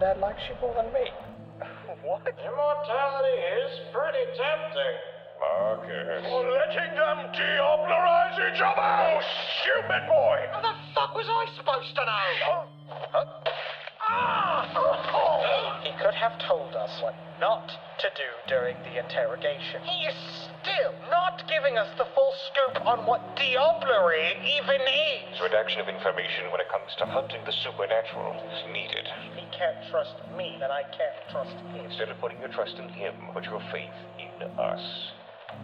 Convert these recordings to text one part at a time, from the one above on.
that like she more than me. What? Immortality is pretty tempting. Marcus. For letting them deoblerize each other! Oh, stupid boy! How the fuck was I supposed to know? He could have told us what not to do during the interrogation. He is still not giving us the full scoop on what diablerie even is. Redaction of information when it comes to hunting the supernatural is needed. If he can't trust me, then I can't trust him. Instead of putting your trust in him, put your faith in us.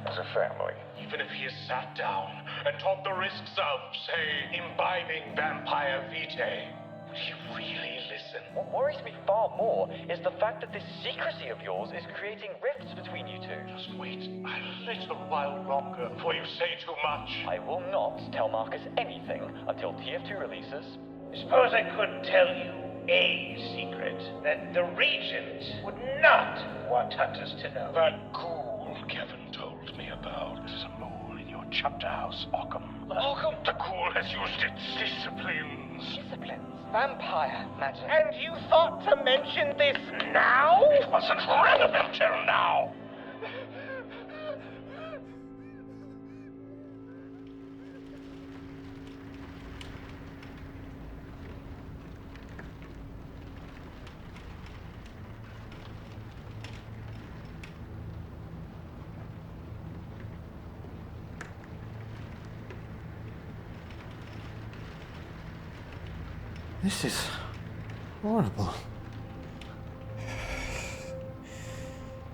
As a family. Even if he has sat down and taught the risks of, say, imbibing vampire vitae, would he really listen? What worries me far more is the fact that this secrecy of yours is creating rifts between you two. Just wait a little while longer before you say too much. I will not tell Marcus anything until TF2 releases. Suppose I could tell you a secret that the Regent would not want hunters to know. That ghoul Kevin told me about is a mole in your chapter house, Ō'agham. Ō'agham? The ghoul has used its disciplines. Disciplines? Vampire magic. And you thought to mention this now? It wasn't relevant till now. This is horrible.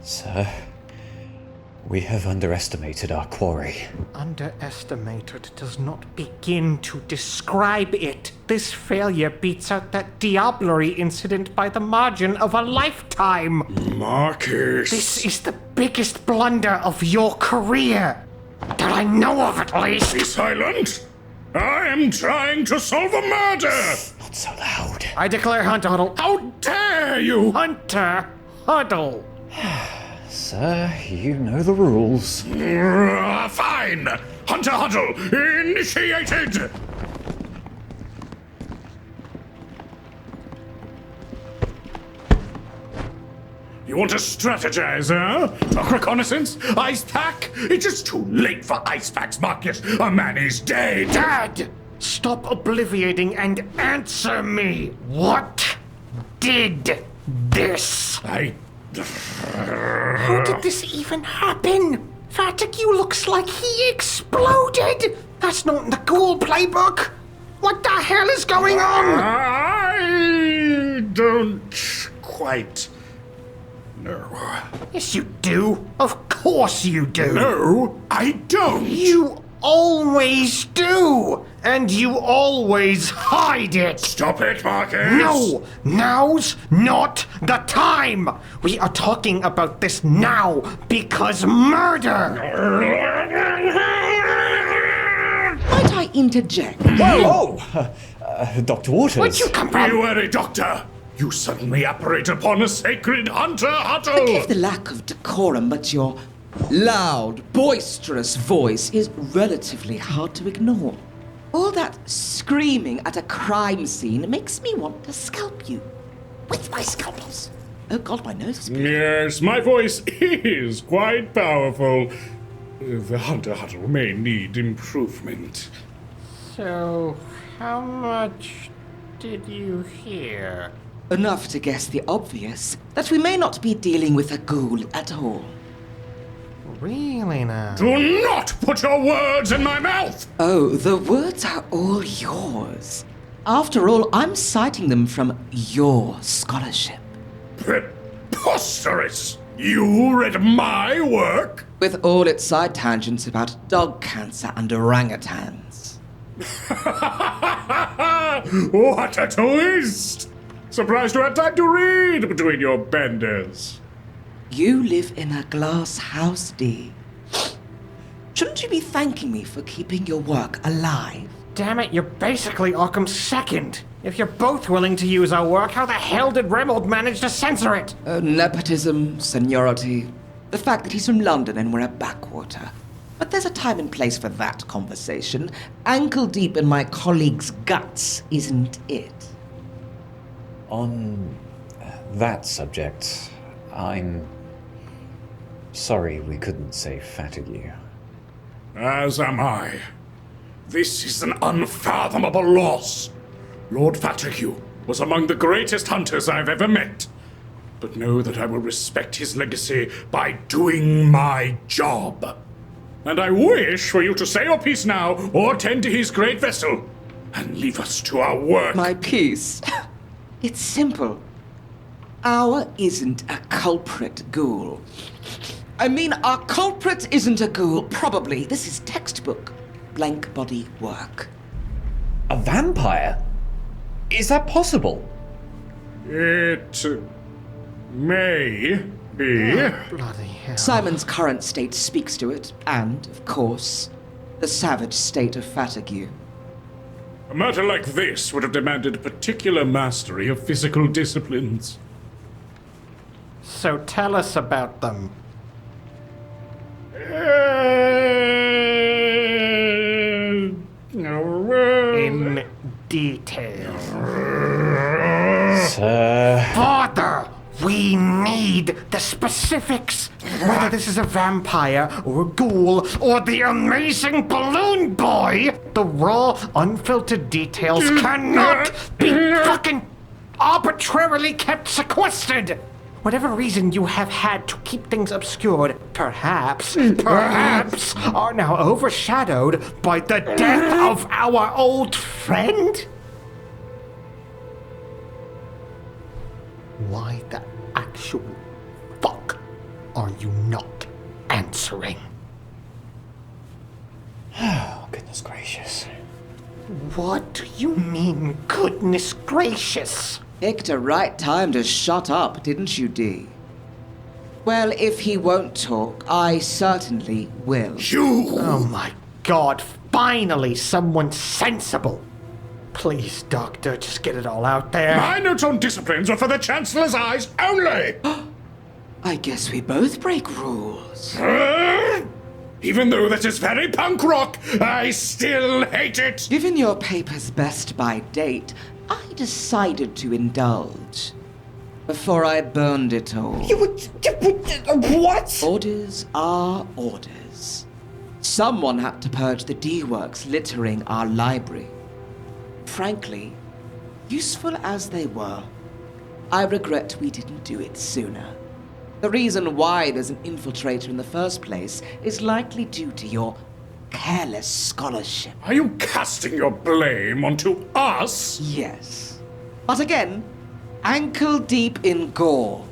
Sir, we have underestimated our quarry. Underestimated does not begin to describe it. This failure beats out that diablerie incident by the margin of a lifetime. Marcus! This is the biggest blunder of your career. That I know of, at least. Be silent! I am trying to solve a murder! Not so loud. I declare Hunter Huddle. How dare you! Hunter Huddle. Sir, you know the rules. Fine! Hunter Huddle, initiated! You want to strategize, huh? Talk reconnaissance? Ice pack? It's just too late for ice packs, Marcus. A man is dead. Dad! Stop obliviating and answer me! What did this? How did this even happen? Fatigue looks like he exploded! That's not in the ghoul playbook! What the hell is going on? I don't quite know. Yes, you do. Of course you do. No, I don't. You always do. And you always hide it. Stop it, Marcus. No, now's not the time. We are talking about this now because murder. Might I interject? Dr. Waters. Where'd you come from? You are a doctor. You suddenly operate upon a sacred hunter huddle. Forgive the lack of decorum, but your loud, boisterous voice is relatively hard to ignore. All that screaming at a crime scene makes me want to scalp you. With my scalpels. Oh God, my nose is bleeding. Yes, my voice is quite powerful. The hunter huddle may need improvement. So, how much did you hear? Enough to guess the obvious, that we may not be dealing with a ghoul at all. Really now? Do not put your words in my mouth! Oh, the words are all yours. After all, I'm citing them from your scholarship. Preposterous! You read my work? With all its side tangents about dog cancer and orangutans. What a twist! Surprised you had time to read between your benders. You live in a glass house, Dee. Shouldn't you be thanking me for keeping your work alive? Damn it, you're basically Occam's second. If you're both willing to use our work, how the hell did Remold manage to censor it? Nepotism, seniority, the fact that he's from London and we're a backwater. But there's a time and place for that conversation. Ankle deep in my colleague's guts, isn't it? On that subject, I'm sorry we couldn't save 𝚂𝙸𝙃𝙸𝚾𝙽. As am I. This is an unfathomable loss. Lord 𝚂𝙸𝙃𝙸𝙾 was among the greatest hunters I've ever met. But know that I will respect his legacy by doing my job. And I wish for you to say your piece now, or tend to his great vessel, and leave us to our work. My piece? It's simple. Our isn't a culprit ghoul. I mean, our culprit isn't a ghoul. Probably. This is textbook blank body work. A vampire? Is that possible? It may be. Bloody hell. Simon's current state speaks to it, and, of course, the savage state of 𝚂𝙸𝙃𝙸𝙾. A matter like this would have demanded particular mastery of physical disciplines. So tell us about them. In detail. Sir... Father, we need the specifics. Whether this is a vampire, or a ghoul, or the amazing balloon boy, the raw, unfiltered details cannot be fucking arbitrarily kept sequestered. Whatever reason you have had to keep things obscured, perhaps are now overshadowed by the death of our old friend? Why the actual fuck are you not answering? Oh, goodness gracious. What do you mean, goodness gracious? Picked a right time to shut up, didn't you, Dee? Well, if he won't talk, I certainly will. You! Oh my god, finally someone sensible. Please, Doctor, just get it all out there. My notes on disciplines are for the Chancellor's eyes only! I guess we both break rules. Even though that is very punk rock, I still hate it! Given your paper's best by date, I decided to indulge. Before I burned it all. What? Orders are orders. Someone had to purge the D-works littering our library. Frankly, useful as they were, I regret we didn't do it sooner. The reason why there's an infiltrator in the first place is likely due to your careless scholarship. Are you casting your blame onto us? Yes. But again, ankle deep in gore.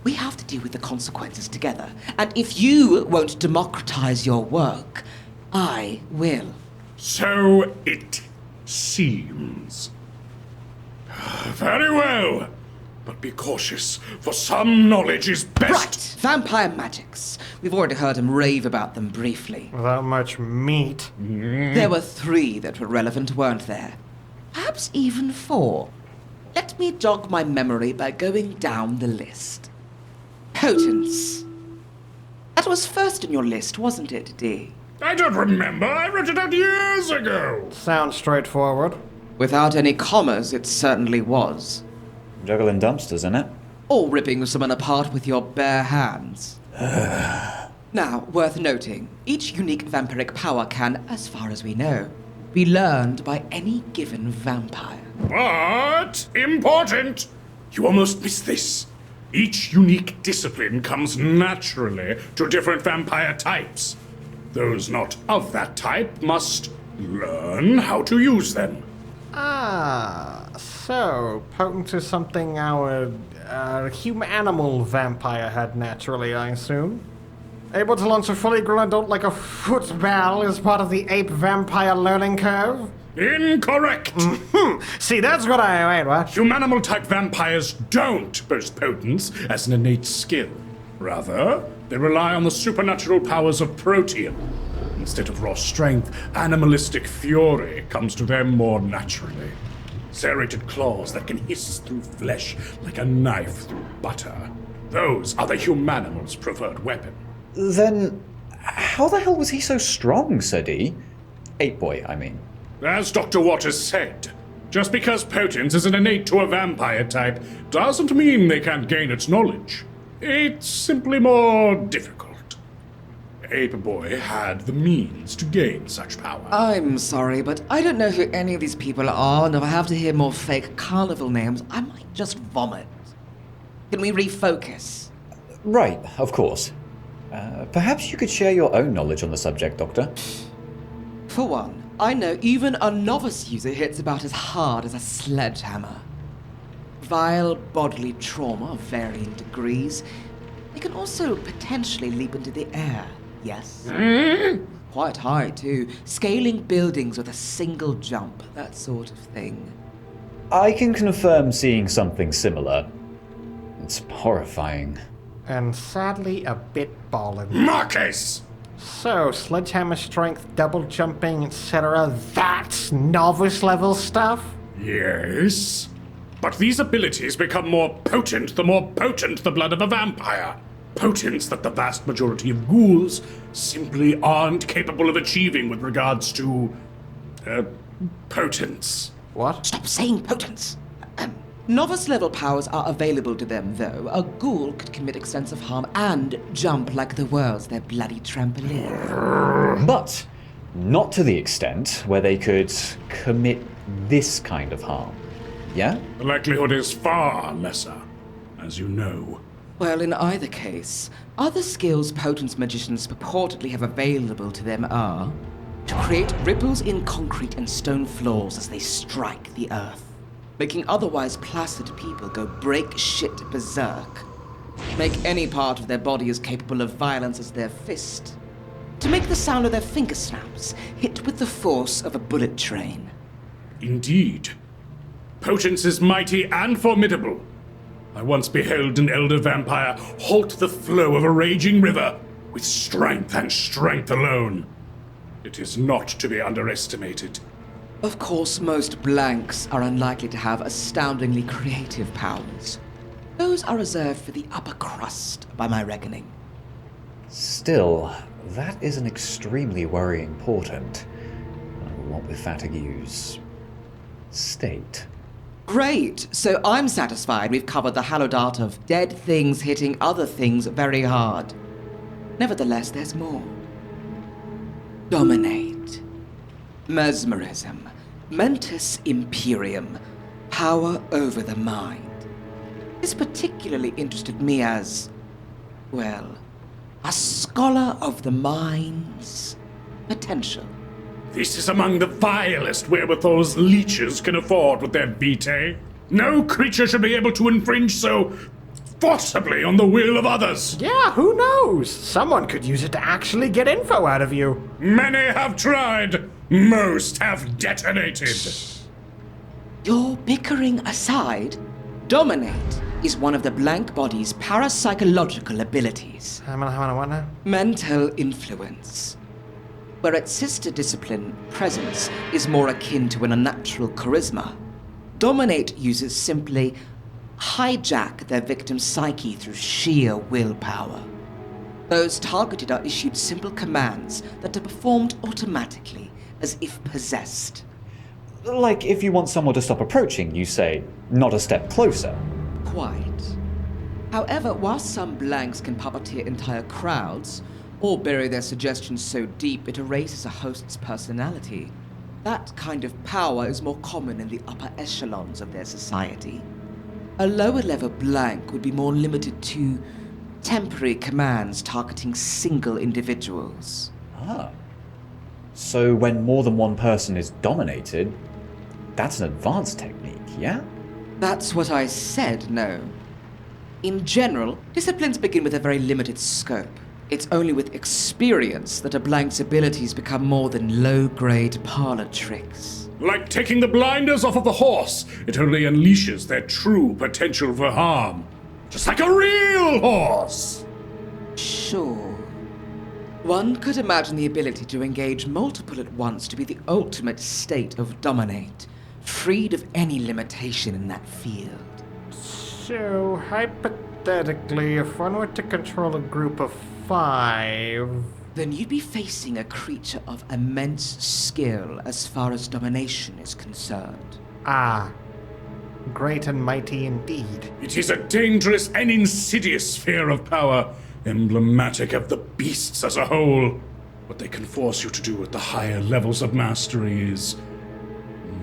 We have to deal with the consequences together. And if you won't democratize your work, I will. So it seems. Very well. But be cautious, for some knowledge is best. Right! Vampire magics. We've already heard him rave about them briefly. Without much meat. There were 3 that were relevant, weren't there? Perhaps even 4. Let me jog my memory by going down the list. Potence. That was first on your list, wasn't it, Dee? I don't remember. I wrote it out years ago. Sounds straightforward. Without any commas, it certainly was. Juggling dumpsters, innit? Or ripping someone apart with your bare hands. Now, worth noting, each unique vampiric power can, as far as we know, be learned by any given vampire. But important. You almost missed this. Each unique discipline comes naturally to different vampire types. Those not of that type must learn how to use them. Ah, so potent is something our human-animal vampire had naturally, I assume? Able to launch a fully grown adult like a football is part of the ape vampire learning curve? Incorrect! See, that's what I... Wait, what? Humanimal type vampires don't boast potence as an innate skill. Rather, they rely on the supernatural powers of protean. Instead of raw strength, animalistic fury comes to them more naturally. Serrated claws that can hiss through flesh like a knife through butter. Those are the humanimal's preferred weapon. Then, how the hell was he so strong, Sir D? Ape boy, I mean. As Dr. Waters said, Just because potence isn't innate to a vampire type doesn't mean they can't gain its knowledge. It's simply more difficult. Ape-boy had the means to gain such power. I'm sorry, but I don't know who any of these people are, and if I have to hear more fake carnival names, I might just vomit. Can we refocus? Right, of course. Perhaps you could share your own knowledge on the subject, Doctor. For one, I know even a novice user hits about as hard as a sledgehammer. Vile bodily trauma of varying degrees. They can also potentially leap into the air, yes? Quite high, too. Scaling buildings with a single jump, that sort of thing. I can confirm seeing something similar. It's horrifying. And sadly, a bit ballin'. Marcus! So, sledgehammer strength, double jumping, etc. That's novice level stuff? Yes. But these abilities become more potent the more potent the blood of a vampire. Potence that the vast majority of ghouls simply aren't capable of achieving with regards to... potence. What? Stop saying potence! Novice level powers are available to them, though. A ghoul could commit extensive harm and jump like the world's their bloody trampoline. But not to the extent where they could commit this kind of harm. Yeah? The likelihood is far lesser, as you know. Well, in either case, other skills potent magicians purportedly have available to them are to create ripples in concrete and stone floors as they strike the earth, making otherwise placid people go break shit berserk, make any part of their body as capable of violence as their fist, to make the sound of their finger snaps hit with the force of a bullet train. Indeed. Potence is mighty and formidable. I once beheld an elder vampire halt the flow of a raging river with strength and strength alone. It is not to be underestimated. Of course, most blanks are unlikely to have astoundingly creative powers. Those are reserved for the upper crust, by my reckoning. Still, that is an extremely worrying portent. What with 𝚂𝙸𝚃𝙸𝚾's state. Great! So I'm satisfied we've covered the hallowed art of dead things hitting other things very hard. Nevertheless, there's more. Dominate. Mesmerism. Mentis imperium. Power over the mind. This particularly interested me as, well, a scholar of the mind's potential. This is among the vilest wherewithals leeches can afford with their vitae. No creature should be able to infringe so forcibly on the will of others. Yeah, who knows? Someone could use it to actually get info out of you. Many have tried. Most have detonated. Your bickering aside, dominate is one of the blank body's parapsychological abilities. What now? Mental influence. Where its sister discipline, presence, is more akin to an unnatural charisma, dominate users simply hijack their victim's psyche through sheer willpower. Those targeted are issued simple commands that are performed automatically, as if possessed. Like if you want someone to stop approaching, you say, "Not a step closer." Quite. However, while some blanks can puppeteer entire crowds, or bury their suggestions so deep it erases a host's personality, that kind of power is more common in the upper echelons of their society. A lower level blank would be more limited to temporary commands targeting single individuals. Ah. So when more than one person is dominated, that's an advanced technique, yeah? That's what I said, no. In general, disciplines begin with a very limited scope. It's only with experience that a blank's abilities become more than low-grade parlor tricks. Like taking the blinders off of a horse, it only unleashes their true potential for harm. Just like a real horse! Sure. One could imagine the ability to engage multiple at once to be the ultimate state of dominate, freed of any limitation in that field. So, hypothetically, if one were to control a group of 5... Then you'd be facing a creature of immense skill as far as domination is concerned. Ah, great and mighty indeed. It is a dangerous and insidious sphere of power, emblematic of the beasts as a whole. What they can force you to do at the higher levels of mastery is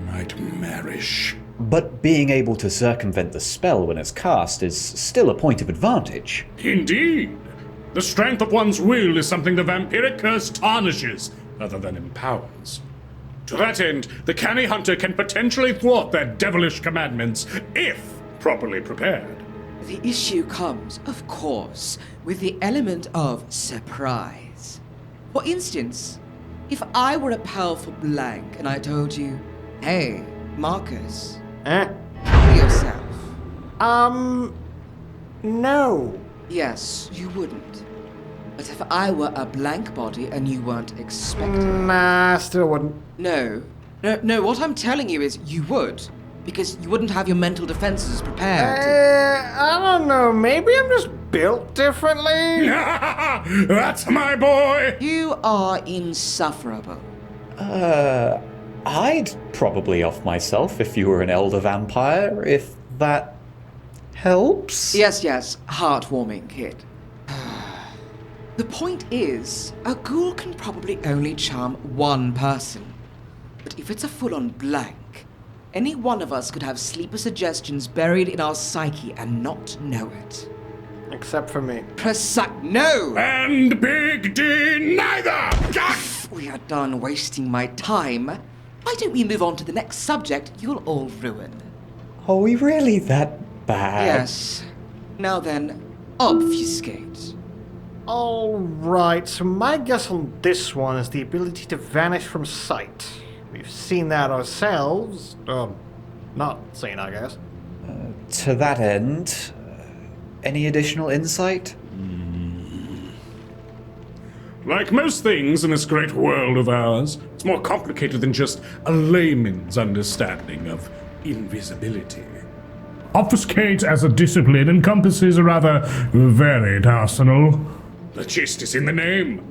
nightmarish. But being able to circumvent the spell when it's cast is still a point of advantage. Indeed. The strength of one's will is something the vampiric curse tarnishes, rather than empowers. To that end, the canny hunter can potentially thwart their devilish commandments, if properly prepared. The issue comes, of course, with the element of surprise. For instance, if I were a powerful blank and I told you, hey, Marcus, kill yourself. No. Yes, you wouldn't. But if I were a blank body and you weren't expecting... Nah, still wouldn't. No, what I'm telling you is you would. Because you wouldn't have your mental defenses prepared. I don't know, maybe I'm just built differently? That's my boy! You are insufferable. I'd probably off myself if you were an elder vampire, if that helps. Yes, heartwarming, kid. The point is, a ghoul can probably only charm one person. But if it's a full-on blank, any one of us could have sleeper suggestions buried in our psyche and not know it. Except for me. No! And Big D neither! We are done wasting my time. Why don't we move on to the next subject you'll all ruin? Are we really that bad? Yes. Now then, obfuscate. Alright, so my guess on this one is the ability to vanish from sight. We've seen that ourselves. Not seen, I guess. To that end, any additional insight? Like most things in this great world of ours, it's more complicated than just a layman's understanding of invisibility. Obfuscate as a discipline encompasses a rather varied arsenal. The gist is in the name.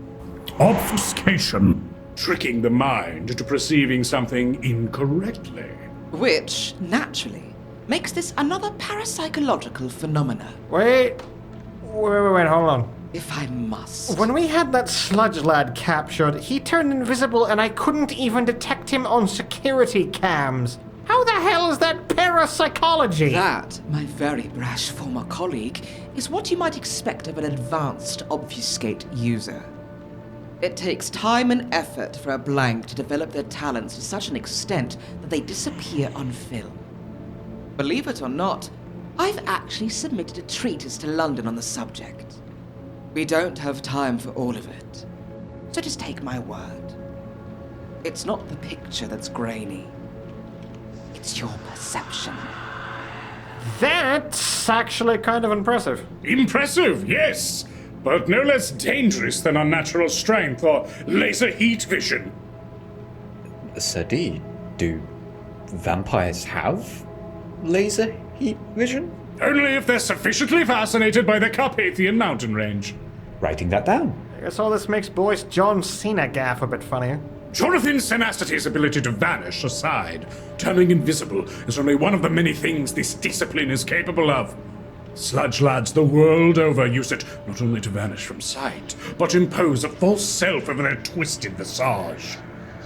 Obfuscation. Tricking the mind into perceiving something incorrectly. Which, naturally, makes this another parapsychological phenomena. Wait, hold on. If I must. When we had that sludge lad captured, he turned invisible and I couldn't even detect him on security cams. How the hell is that parapsychology? That, my very brash former colleague, is what you might expect of an advanced obfuscate user. It takes time and effort for a blank to develop their talents to such an extent that they disappear on film. Believe it or not, I've actually submitted a treatise to London on the subject. We don't have time for all of it, so just take my word. It's not the picture that's grainy. It's your perception. That's actually kind of impressive. Impressive, yes, but no less dangerous than unnatural strength or laser heat vision. Sir D, do vampires have laser heat vision? Only if they're sufficiently fascinated by the Carpathian mountain range. Writing that down. I guess all this makes Boyce John Cena gaff a bit funnier. Jonathan Senastity's ability to vanish aside, turning invisible is only one of the many things this discipline is capable of. Sludge lads the world over use it not only to vanish from sight, but impose a false self over their twisted visage.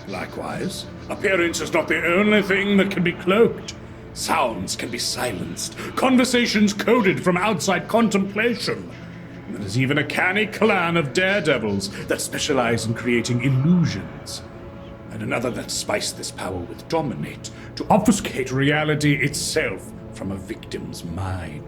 Likewise, appearance is not the only thing that can be cloaked. Sounds can be silenced, conversations coded from outside contemplation. And there's even a canny clan of daredevils that specialize in creating illusions. And another that spice this power with dominate, to obfuscate reality itself from a victim's mind.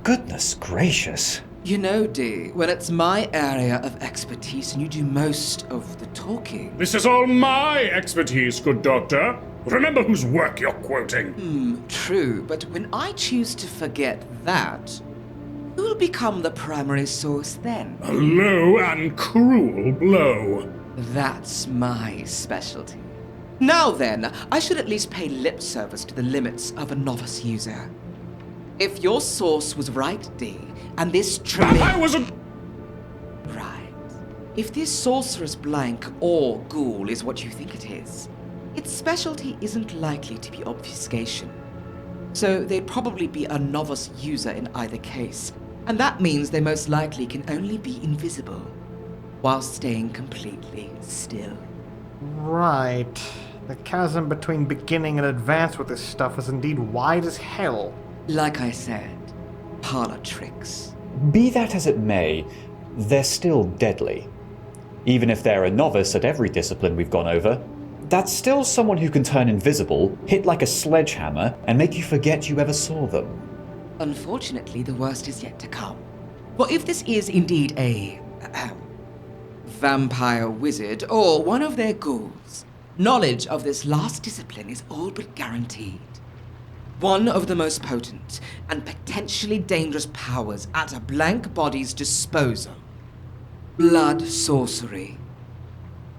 Goodness gracious. You know, D, when it's my area of expertise and you do most of the talking. This is all my expertise, good doctor. Remember whose work you're quoting. True, but when I choose to forget that, who will become the primary source then? A low and cruel blow. That's my specialty. Now then, I should at least pay lip service to the limits of a novice user. If your source was right, D, and this I was a... Right. If this sorcerer's blank or ghoul is what you think it is, its specialty isn't likely to be obfuscation. So they'd probably be a novice user in either case, and that means they most likely can only be invisible, while staying completely still. Right. The chasm between beginning and advanced with this stuff is indeed wide as hell. Like I said, parlor tricks. Be that as it may, they're still deadly. Even if they're a novice at every discipline we've gone over, that's still someone who can turn invisible, hit like a sledgehammer, and make you forget you ever saw them. Unfortunately, the worst is yet to come. For if this is indeed a vampire wizard or one of their ghouls, knowledge of this last discipline is all but guaranteed. One of the most potent and potentially dangerous powers at a blank body's disposal. Blood sorcery.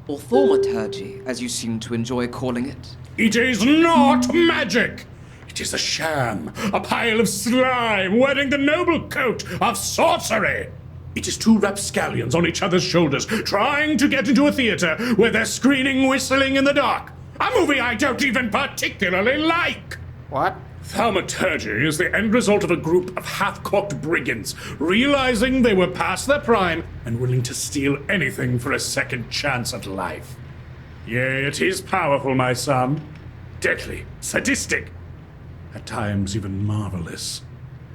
Or thaumaturgy, as you seem to enjoy calling it. It is not magic! It is a sham, a pile of slime wearing the noble coat of sorcery! It is two rapscallions on each other's shoulders trying to get into a theater where they're screaming, whistling in the dark. A movie I don't even particularly like! What? Thaumaturgy is the end result of a group of half-cocked brigands realizing they were past their prime and willing to steal anything for a second chance at life. Yea, it is powerful, my son. Deadly, sadistic, at times even marvelous.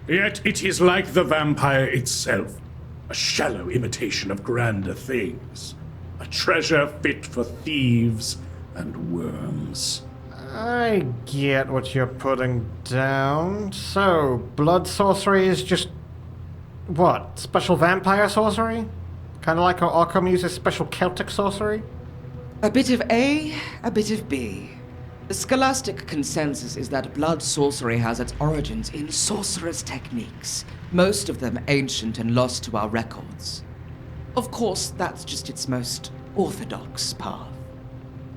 Yet it is like the vampire itself, a shallow imitation of grander things, a treasure fit for thieves and worms. I get what you're putting down. So, blood sorcery is just... what? Special vampire sorcery? Kind of like how Occam uses special Celtic sorcery? A bit of A, a bit of B. The scholastic consensus is that blood sorcery has its origins in sorcerer's techniques, most of them ancient and lost to our records. Of course, that's just its most orthodox path.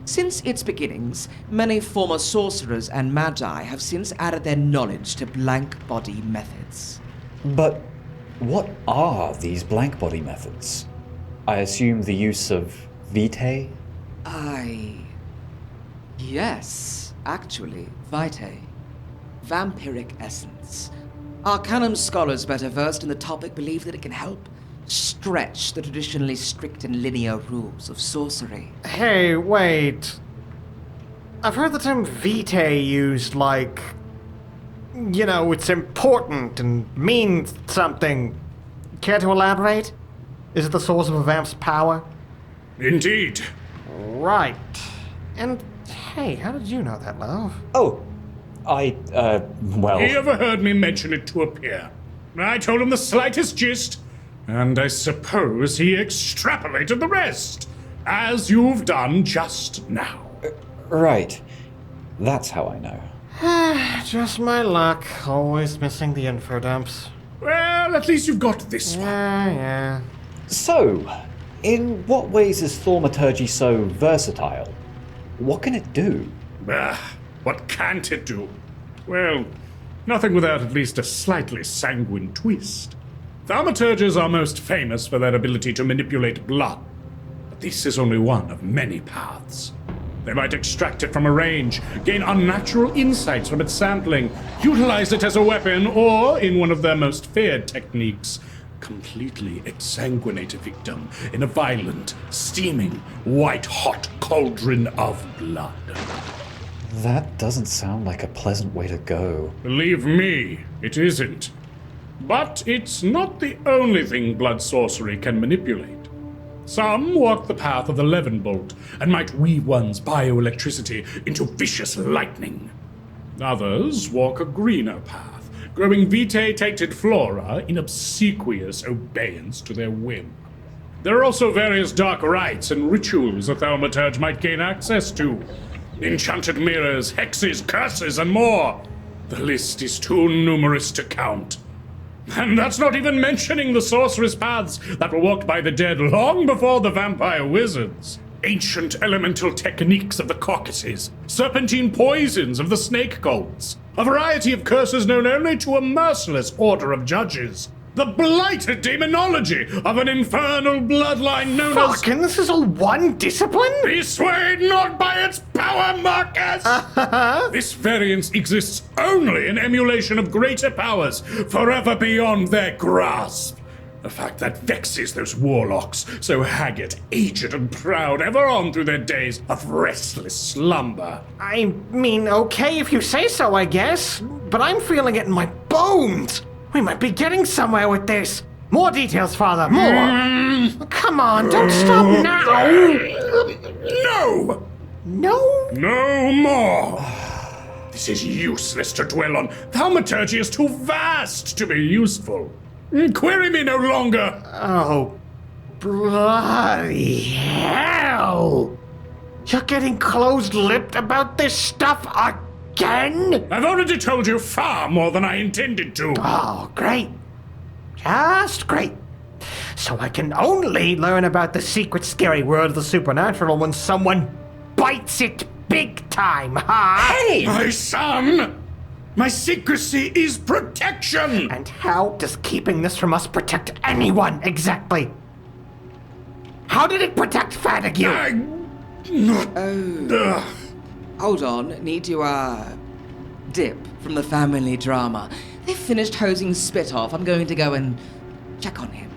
Since its beginnings, many former sorcerers and magi have since added their knowledge to blank body methods. But what are these blank body methods? I assume the use of vitae? Yes, actually, vitae. Vampiric essence. Our canon scholars better versed in the topic believe that it can help stretch the traditionally strict and linear rules of sorcery. Hey, wait. I've heard the term vitae used like... you know, it's important and means something. Care to elaborate? Is it the source of a vamp's power? Indeed. Right. And, hey, how did you know that, love? Oh, well... He overheard me mention it to a peer. I told him the slightest gist, and I suppose he extrapolated the rest, as you've done just now. Right. That's how I know. Just my luck. Always missing the info dumps. Well, at least you've got this one. Yeah. So, in what ways is thaumaturgy so versatile? What can it do? What can't it do? Well, nothing without at least a slightly sanguine twist. Thaumaturges are most famous for their ability to manipulate blood, but this is only one of many paths. They might extract it from a range, gain unnatural insights from its sampling, utilize it as a weapon, or, in one of their most feared techniques, completely exsanguinate a victim in a violent, steaming, white-hot cauldron of blood. That doesn't sound like a pleasant way to go. Believe me, it isn't. But it's not the only thing blood sorcery can manipulate. Some walk the path of the Leavenbolt and might weave one's bioelectricity into vicious lightning. Others walk a greener path, growing vitae-tainted flora in obsequious obedience to their whim. There are also various dark rites and rituals a thaumaturge might gain access to. Enchanted mirrors, hexes, curses, and more. The list is too numerous to count. And that's not even mentioning the sorcerous paths that were walked by the dead long before the vampire wizards. Ancient elemental techniques of the Caucasus, serpentine poisons of the snake cults, a variety of curses known only to a merciless order of judges, The blighted demonology of an infernal bloodline known as... Fucking, this is all one discipline? Be swayed not by its power, Marcus! This variance exists only in emulation of greater powers, forever beyond their grasp. A fact that vexes those warlocks, so haggard, aged, and proud, ever on through their days of restless slumber. I mean, okay if you say so, I guess. But I'm feeling it in my bones. We might be getting somewhere with this. More details, Father, more. Come on, don't stop now. No! No? No more! This is useless to dwell on. Thaumaturgy is too vast to be useful. Query me no longer! Oh, bloody hell! You're getting closed-lipped about this stuff again? I've already told you far more than I intended to. Oh, great. Just great. So I can only learn about the secret scary world of the supernatural when someone bites it big time, huh? Hey! My son! My secrecy is protection! And how does keeping this from us protect anyone exactly? How did it protect 𝚂𝙸𝙃𝙸𝚾𝙽? Hold on, need to, dip from the family drama. They've finished hosing Spit off. I'm going to go and check on him.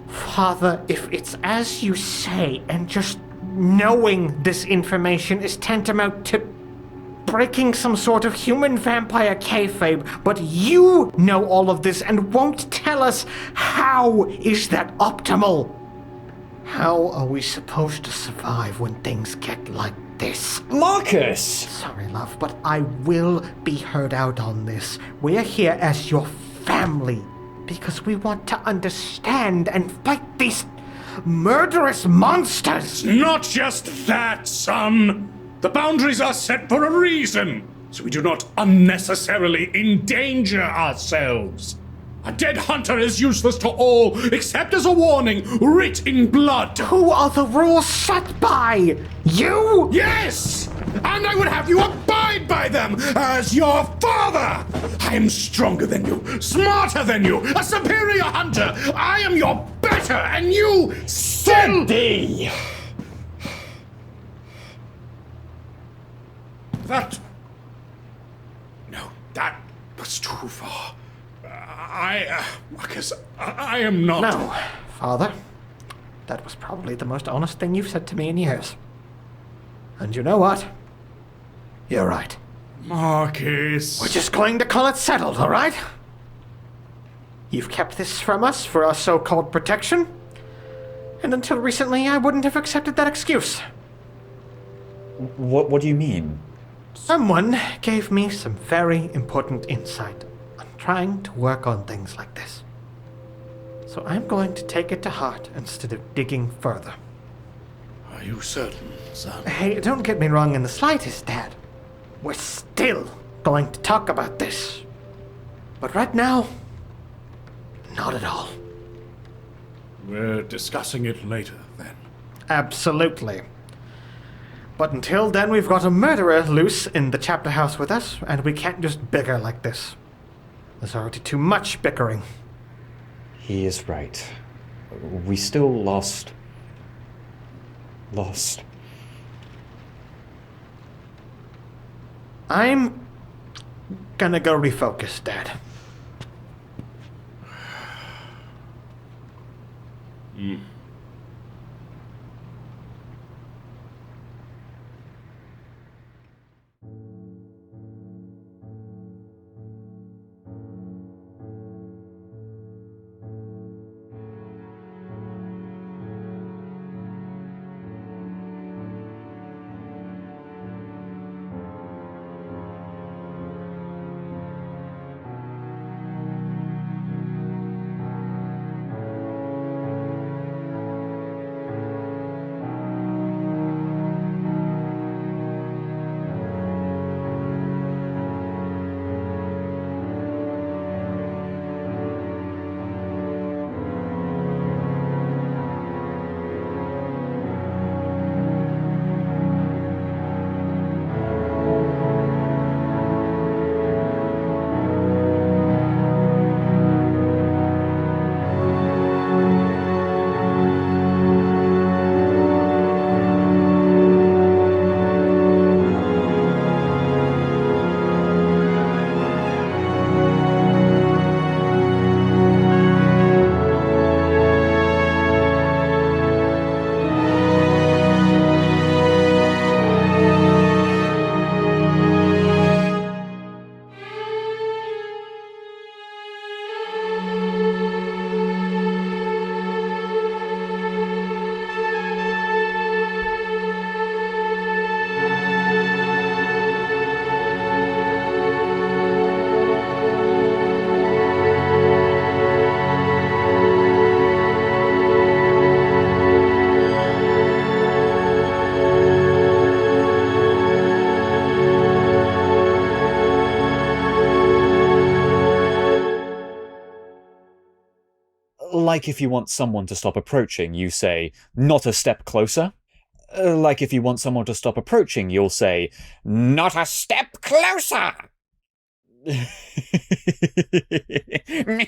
Father, if it's as you say, and just knowing this information is tantamount to breaking some sort of human vampire kayfabe, but you know all of this and won't tell us, how is that optimal? How are we supposed to survive when things get like this? Marcus! Sorry, love, but I will be heard out on this. We're here as your family because we want to understand and fight these murderous monsters! Not just that, son! The boundaries are set for a reason, so we do not unnecessarily endanger ourselves. A dead hunter is useless to all, except as a warning writ in blood. Who are the rules set by? You? Yes! And I would have you abide by them as your father! I am stronger than you, smarter than you, a superior hunter! I am your better, and you still... Steady! That... No, that was too far. Marcus, I am not... No, Father. That was probably the most honest thing you've said to me in years. And you know what? You're right. Marcus... We're just going to call it settled, all right? You've kept this from us for our so-called protection. And until recently, I wouldn't have accepted that excuse. What do you mean? Someone gave me some very important insight on trying to work on things like this. So I'm going to take it to heart instead of digging further. Are you certain, son? Hey, don't get me wrong in the slightest, Dad. We're still going to talk about this. But right now, not at all. We're discussing it later, then. Absolutely. But until then, we've got a murderer loose in the chapter house with us, and we can't just bicker like this. There's already too much bickering. He is right. We still lost. I'm gonna go refocus, Dad. Like if you want someone to stop approaching, you say, not a step closer. Like if you want someone to stop approaching, you'll say, not a step closer!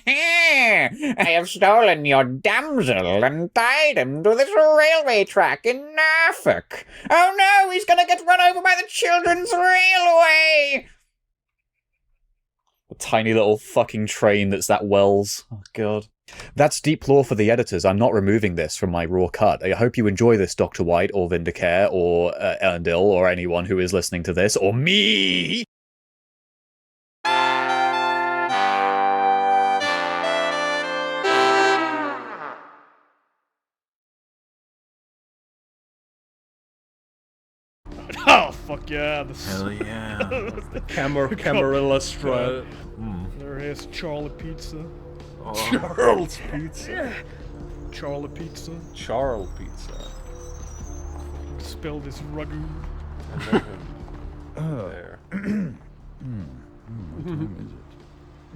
I have stolen your damsel and tied him to this railway track in Norfolk. Oh no, he's gonna get run over by the children's railway! The tiny little fucking train that's that Wells. Oh god. That's deep lore for the editors. I'm not removing this from my raw cut. I hope you enjoy this, Dr. White, or Vindicare, or Elendil, or anyone who is listening to this, or me! Oh, fuck yeah. Hell yeah. the Camarilla strut. There is Charlie Pizza. Charles Pizza. Charlie Pizza. Charles Pizza. Spill this ragu. There. What time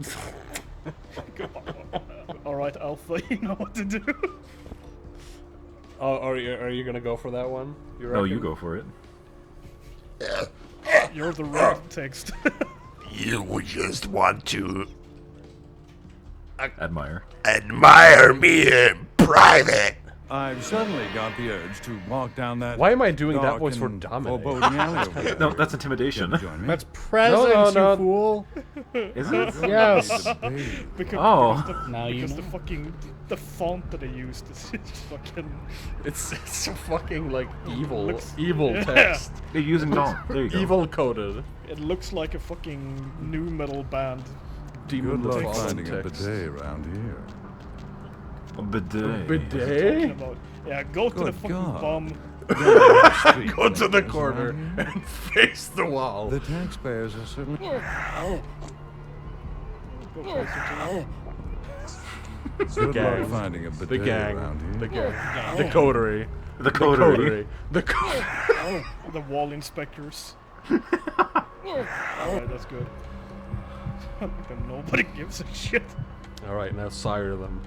is it? Alright, Alpha, you know what to do. Oh, are you gonna go for that one? No, you go for it. You're the right text. You would just want to Admire. admire me in private. I've suddenly got the urge to walk down that. Why am I doing that dark voice for and Dominic? foreboding alley over there. No, that's intimidation. Join me? That's presence, No. you fool. Is it? Yes. because Now you because know. the fucking the font that they used is fucking It's so fucking like evil, Looks- evil yeah. text. They're using Dawn. There you go. Evil coded. it looks like a fucking new metal band. Demon Good luck fallen finding a text. bidet around here. A bidet. Bidet? Talking about, yeah, go to the Good fucking God. bum. Go to the corner and face the wall. The taxpayers are certainly. Go closer to Good gang. luck finding a The bidet gang. around here. The gang. The coterie. The coterie. The coterie. the wall inspectors. Alright, that's good. Then nobody gives a shit. Alright, now sire them.